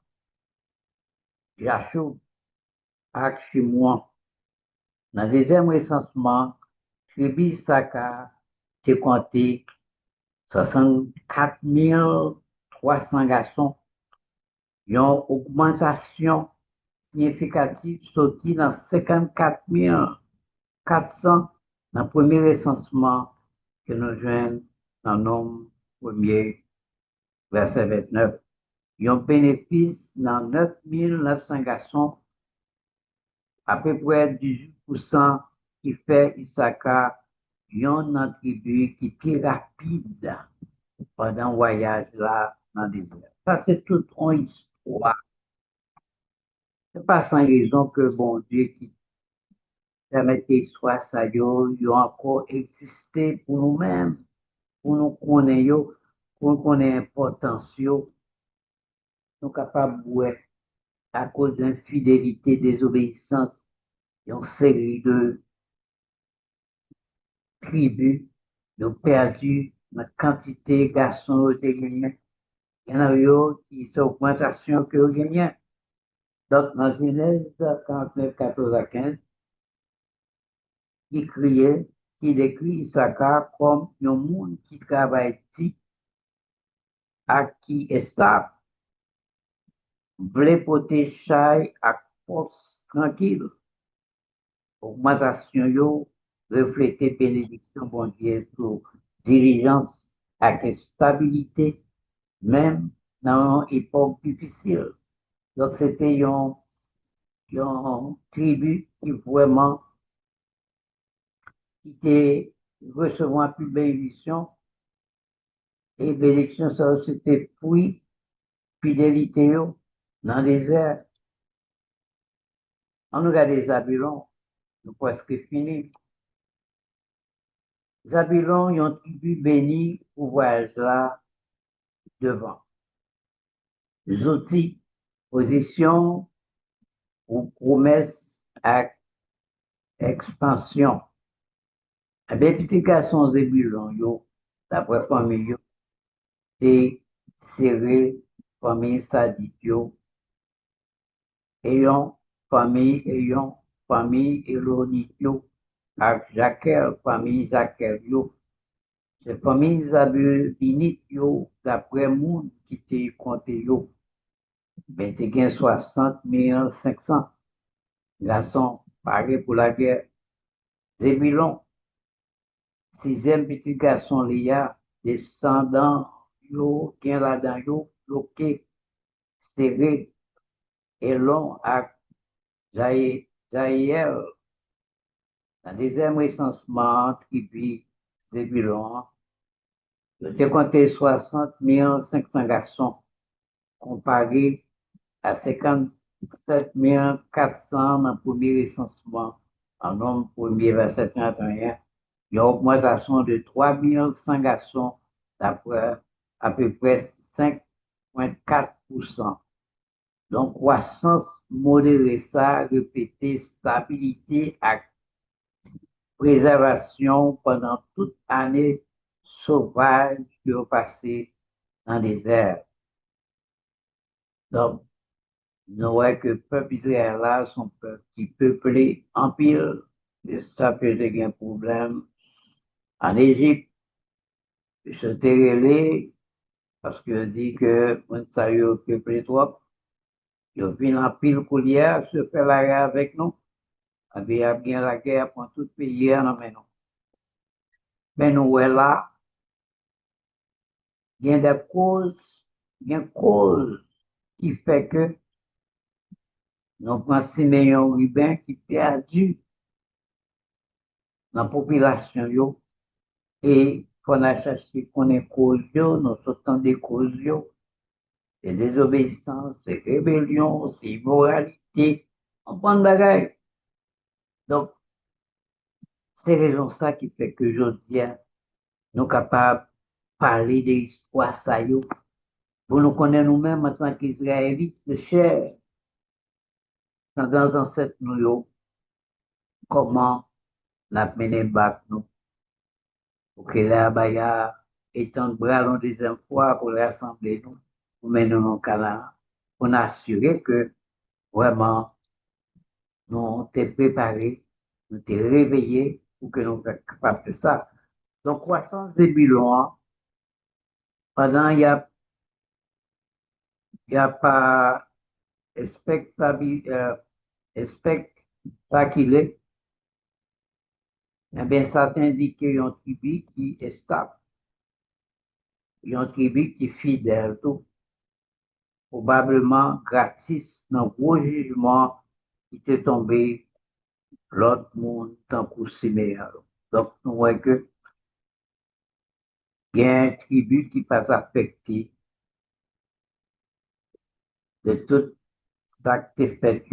Yachou, ak Chimouan. Dans le deuxième recensement, tribu Issaka, t'es compté 64 300 garçons. Une augmentation significative sortie dans 54 400 dans le premier recensement que nous joignons dans le nombre premier, verset 29. Il y a un bénéfice dans 9 900 garçons, à peu près 18% qui fait Issaka, une tribu qui est plus rapide pendant le voyage là dans le désert. Ça, c'est toute une histoire. Ce n'est pas sans raison que bon Dieu qui permet que l'histoire ça a encore existé pour nous-mêmes, pour nous connaître, pour nous connaître l'importance, nous sommes capables de voir à cause d'infidélité, désobéissance, une série de tribus, nous perdu la quantité de garçons de gagnés. Il y en a eu qui sont augmentation que vous gagnez. Donc, dans Genèse 49, 14 à 15, qui criait, qui décrit Issachar comme un monde qui travaille ici, à qui est stable, voulait porter chai à force tranquille. Augmentation yo, refléter bénédiction bon Dieu sur diligence avec stabilité, même dans une époque difficile. Donc, c'était une tribu qui vraiment qui était recevoir plus bénédiction et bénédiction, ça, c'était puis fidélité dans le désert. On regarde les Zabulon, nous presque fini. Zabulon, ils ont tribu béni pour voyage là devant. Les outils, position ou promesse à expansion. Eh bien, petit garçon Zébulon, d'après famille, c'est serré, famille Sadik, ayant famille Elonit, avec Jacques, famille Jacques, c'est famille Zabulonite, d'après monde qui était compté, ben, t'es gain 60 500 garçons parés pour la guerre. Zébulon, sixième petit garçon Léa, descendant yo, qui là-dedans yo, bloqué, serré et long à Jaïel, dans le deuxième recensement, tribu Zébulon, je compté 60 500 garçons, comparé à 57 400 dans le premier recensement, en nombre premier verset 31. Il y a une augmentation de 3 100 garçons, d'après à peu près 5,4%. Donc, croissance modérée, ça, répété, stabilité et préservation pendant toute année sauvage qui est passé dans les airs. Donc, nous voyons que le peuple Israël là, son peuple qui peuplé en pile, et ça peut être un problème en Égypte, se terrelé, parce que dit que, on ça y est peuplé trop, il vient en pile coulière, se fait la guerre avec nous, et bien, il y a bien la guerre pour tout pays, non, mais non. Mais nous, là, il y a des causes, il y a une cause qui fait que nous prenons Simeon Rubin qui perdu dans la population, yo, et qu'on a cherché qu'on est cause, nous sortons des causes, c'est désobéissance, c'est rébellion, c'est immoralité, on prend de bagaille. Donc, c'est raison ça qui fait que je dis, nous sommes capables de parler de l'histoire, ça, yo, pour nous connaître nous-mêmes en tant qu'Israélites, de chair, dans nos ancêtres, nous, yo, comment on a mené bac, nous. Pour que là, bah, il y a étant de bras la deuxième fois pour rassembler nous, pour mener nos canards, pour assurer que vraiment nous t'es préparés, nous t'es réveillés pour que nous soyons capables de ça. Donc, croissance des bilans, pendant il y a pas spectacle, eh bien, ça t'indique qu'il y a une tribu qui est stable, il y a une tribu qui est fidèle, tout. Probablement gratis dans le gros jugement qui était tombé l'autre monde tant que Siméon. Donc, nous voyons que il y a une tribu qui pas affectée de tout ça qui est fait,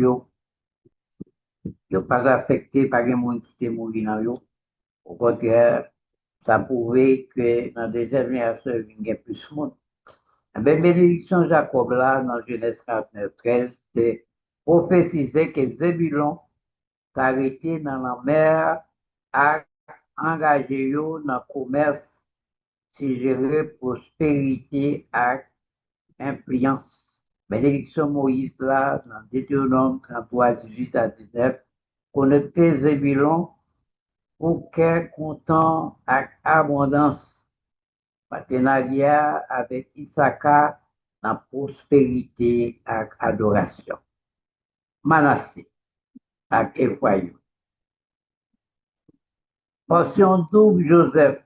il pas affecté par les monde qui est mort dans yo. Au contraire, ça prouvait que dans des générations, il y a plus de monde. Ben, bénédiction Jacob là, dans Genèse 49, 13, c'est prophétiser que Zébulon s'arrêter dans la mer à engager dans le commerce, si gérer prospérité et influence. Bénédiction Moïse là, dans Deutéronome 33, 18 à 19, connecter Zébulon pour qu'elle content avec abondance. Partenariat avec Issachar dans prospérité et adoration. Manassé avec Ephraïm. Portion double Joseph,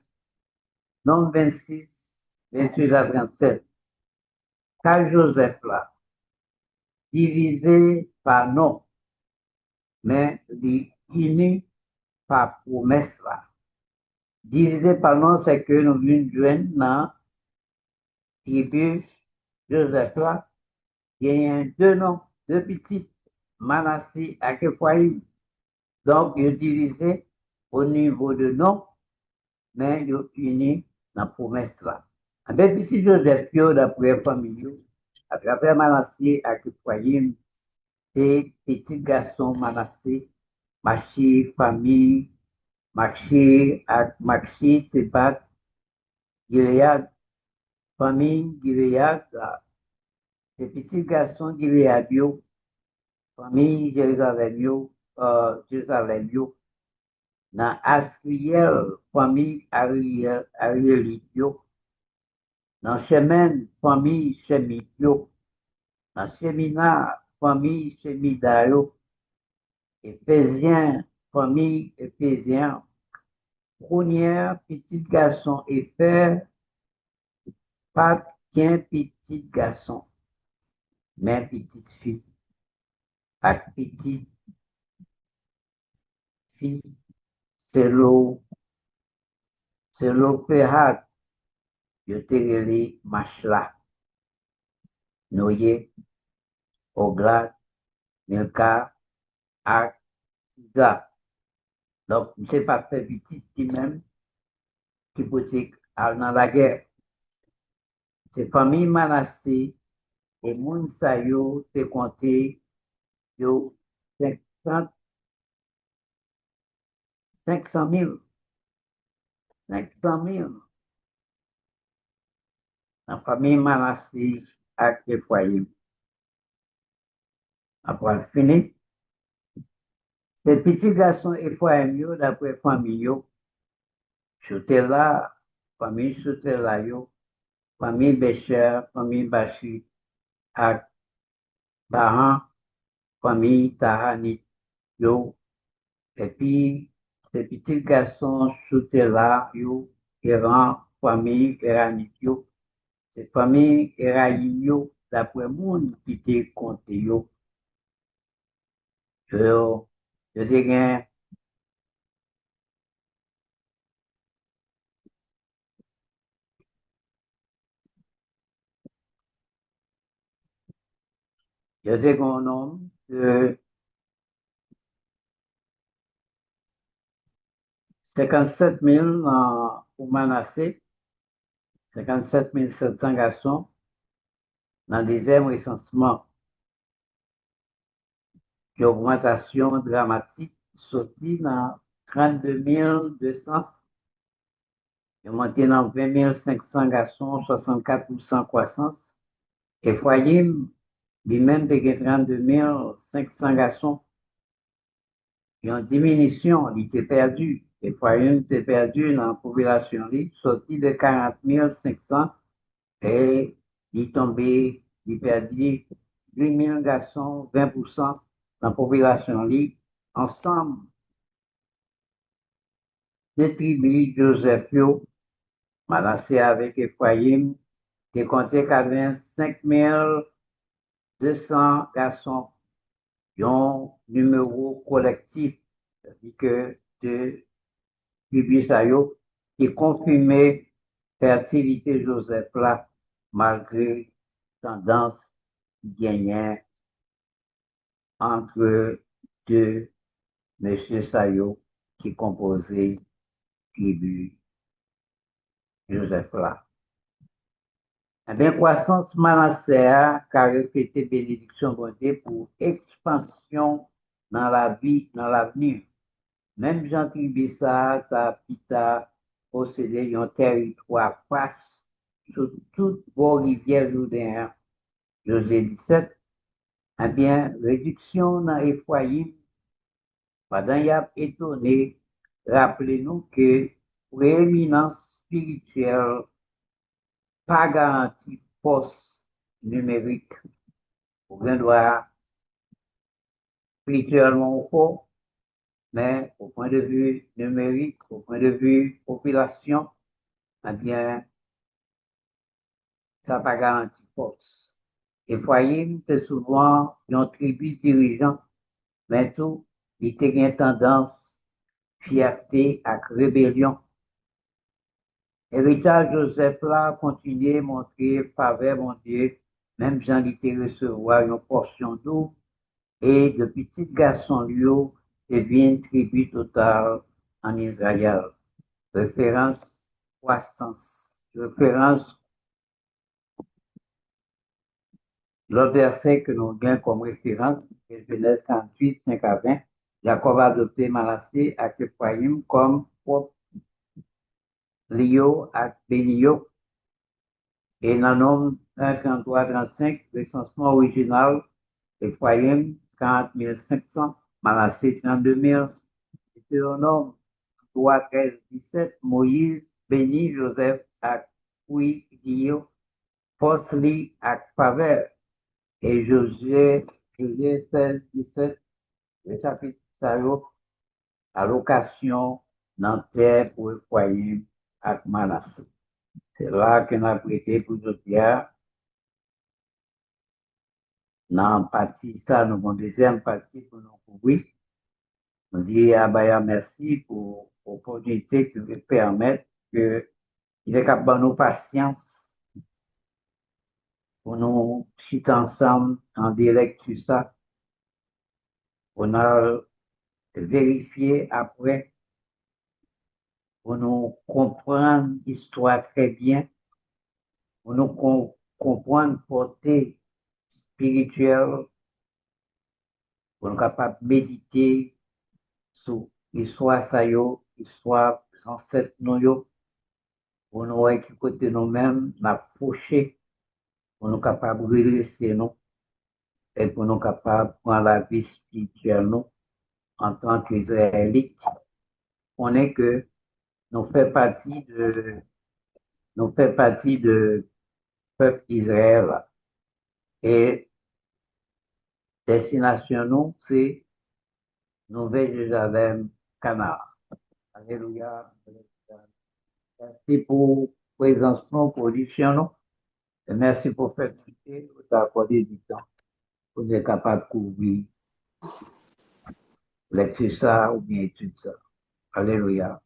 nombre 26, 28 à 37. Car Joseph là, divisé par nom, mais uni par promesse là. Divisé par nom, c'est que nous venons joindre dans tribu Joseph là. Il y a deux noms, deux petits, Manassé et Ephraïm. Donc, il est divisé au niveau de nom, mais il est uni dans la promesse là. Avec petit Joseph, d'après la famille, à travers Manassé et Ephraïm, c'est petit garçon Manassé, marché, famille, marché, marché, Tepat, Gilead, famille, Gilead, c'est petit garçon Gilead, famille, Jérusalem, Jérusalem, dans Asriel, famille Arielitio, dans Chemin, famille Chemitio, dans Chemina, famille Chemidayo, Éphésiens, famille Éphésiens, première petit garçon et frère, pas qu'un petit garçon, mais petite fille. Pas petite fille, c'est l'opéra, je te relais Machla, Noyer, Oglat, Milka, Akza. Donc, c'est pas fait petit qui même, qui peut aller dans la guerre. C'est famille Manassé, et moun sa yo te compté, yo 500 000, 500 000. La famille Manassé avec le foyer. Après fini, ces petits garçons et foyer, d'après famille, Chotela, famille Chotela, famille Bécher, famille Bachi, ak Bahan, famille Tahanit, yo, et puis, ces petits garçons Chotela, yo, Iran, famille Iranit, yo, ces familles Eraïm, yo, d'après moun qui te compte, je dirais, je dirais un nombre de 57 000 pour Manassé, 57 700 garçons dans le deuxième recensement d'augmentation dramatique sorti dans 32 200, et monté dans 20 500 garçons, 64% croissance. Et foyer, lui-même, de 32 500 garçons, et en diminution, il était perdu. Et foyer était perdu dans la population, sorti de 40 500 et il tombé, il perdit 8 000 garçons, 20% dans la population libre. Ensemble, les tribus Joseph, Manassé avec Ephraim, qui comptait 85 200 garçons, un numéro collectif, c'est-à-dire que de tribus qui confirmait fertilité Joseph là, malgré tendance qui gagnait entre deux M. Sayo qui composait tribu Joseph là. Eh bien, croissance Manasseh qui a répété bénédiction bonté pour expansion dans la vie, dans l'avenir. Même Jean Tribissa, Pita, possédait un territoire vaste sur toutes vos rivières Jourdain. José 17, eh bien, réduction dans les foyers. Pendant y a étonné, rappelez-nous que prééminence spirituelle pas garantie poste numérique. Pour bien doit spirituellement fort, mais au point de vue numérique, au point de vue population, eh bien, ça pas garanti poste. Et foyer, c'est souvent une tribu dirigeant, mais tout, il a une tendance, fierté à rébellion. Héritage Joseph là continuer à montrer faveur mon Dieu, même Jean était recevoir une portion d'eau et de petits garçons lui devient tribu totale en Israël. Référence croissance. Référence le verset que nous gagnons comme référence, c'est Genèse 38, 5 à 20. Jacob a adopté Manassé à Ephraïm comme propre Lio à Benio. Et dans le nombre 1, 33, 35, recensement original, Ephraïm 40 500, Manassé 32 000, Deutéronome 3, 13, 17, Moïse bénit Joseph à Dio, Fosli à Faveur, et Josué 16, 17, le chapitre allocation dans terre pour le foyer avec Manassé. C'est là que nous avons prêté pour nous dire, dans la partie, ça, nous avons une deuxième partie pour nous couvrir. On dit à Baya merci pour l'opportunité qui nous permet que il est capable de nous patience pour nous chiter ensemble en direct sur ça. On a vérifié après pour nous comprendre l'histoire très bien, pour nous comprendre portée spirituelle, pour nous capables de méditer sur l'histoire ça yo, l'histoire des ancêtres nous pour nous voir qui côté nous-mêmes, m'approcher, pour nous capables de redresser nous, et pour nous capables de prendre la vie spirituelle nous, en tant qu'Israélites. On est que nous fait partie de peuple Israël. Et destination nous, c'est Nouvelle-Jérusalem, Canaan. Alléluia. Merci pour présence, pour audition, nous. Et merci pour faire pour t'accorder du temps, pour être capable de couvrir lecture ça ou bien étude ça. Alléluia.